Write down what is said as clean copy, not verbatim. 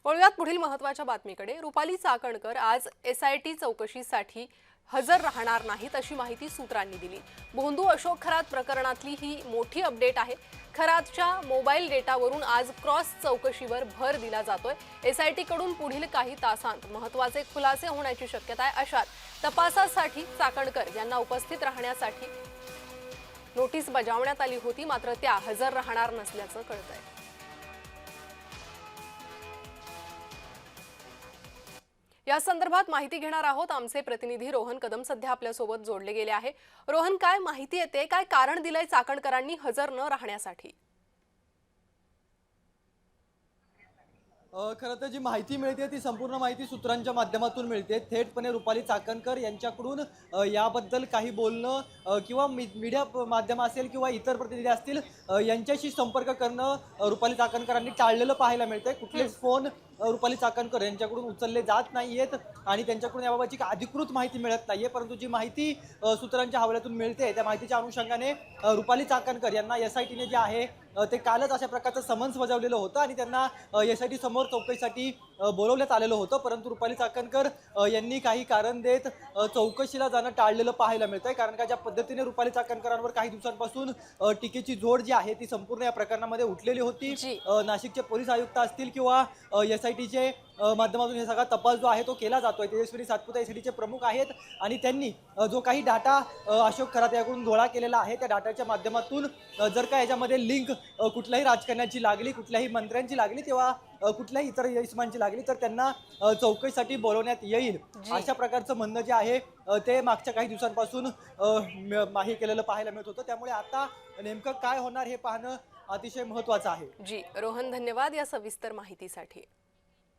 वळूयात पुढील महत्त्वाच्या बातमीकडे। रुपाली चाकणकर आज एसआयटी चौकशीसाठी हजर राहणार नाहीत अशी माहिती सूत्रांनी दिली। भोंदू अशोक खरात प्रकरणातली ही मोठी अपडेट आहे। खरातच्या मोबाईल डेटावरून आज क्रॉस चौकशीवर भर दिला जातोय। एसआयटी कडून पुढील काही तासांत महत्त्वाचे खुलासे होण्याची शक्यता आहे। अशात तपासासाठी चाकणकर यांना उपस्थित राहण्यासाठी नोटीस बजावण्यात आली होती, मात्र त्या हजर राहणार नसल्याचं कळतंय। या संदर्भात माहिती घेणार आहोत। आमचे प्रतिनिधी रोहन कदम सध्या आपल्या सोबत जोडले गेले आहे। रोहन, काय माहिती येते, काय कारण दिलंय चाकणकरांनी हजर न राहण्यासाठी? खरं तर जी माहिती मिळते ती संपूर्ण माहिती सूत्रांच्या माध्यमातून मिळते। थेटपणे रुपाली चाकणकर यांच्याकडून याबद्दल काही बोलणं किंवा मीडिया माध्यम असेल किंवा इतर प्रतिनिधी असतील यांच्याशी संपर्क करणं रुपाली चाकणकरांनी टाळलेलं पाहायला मिळतंय। कुठलेच फोन रुपाली चाकणकर यांच्याकडून उचलले जात नाहीयेत आणि त्यांच्याकडून याबाबतची अधिकृत माहिती मिळत नाहीये। परंतु जी माहिती सूत्रांच्या हवाल्यातून मिळते त्या माहितीच्या अनुषंगाने रुपाली चाकणकर यांना एसआयटीने जे आहे ते कालच अशा प्रकारचं समन्स बजावलेलं होतं आणि त्यांना एसआयटी समोर चौकशीसाठी बोलवण्यात आलेलं होतं। परंतु रुपाली चाकणकर यांनी काही कारण देत चौकशीला जाणं टाळलेलं पाहायला मिळतंय। कारण का ज्या पद्धतीने रुपाली चाकणकरांवर काही दिवसांपासून टीकेची झोड जी आहे ती संपूर्ण या प्रकरणामध्ये उठलेली होती। नाशिकचे पोलीस आयुक्त असतील किंवा एसआयटीचे माध्यमातून हे सगळा तपास जो आहे तो केला जातोय। तेजस्विनी सातपुते एसआयटीचे प्रमुख आहेत आणि त्यांनी जो काही डाटा अशोक खरात याकडून गोळा केलेला आहे त्या डाटाच्या माध्यमातून जर का याच्यामध्ये लिंक कुठल्याही राजकारण्याची लागली, कुठल्याही मंत्र्यांची लागली तेव्हा कुठल्याही इतर इसमांची लागली तर त्यांना चौकशीसाठी बोलवण्यात येईल अशा प्रकारचं म्हणणं जे आहे ते मागच्या काही दिवसांपासून माही केलेलं पाहायला मिळत होतं। त्यामुळे आता नेमकं काय होणार हे पाहणं अतिशय महत्त्वाचं आहे। रोहन, धन्यवाद या सविस्तर माहितीसाठी।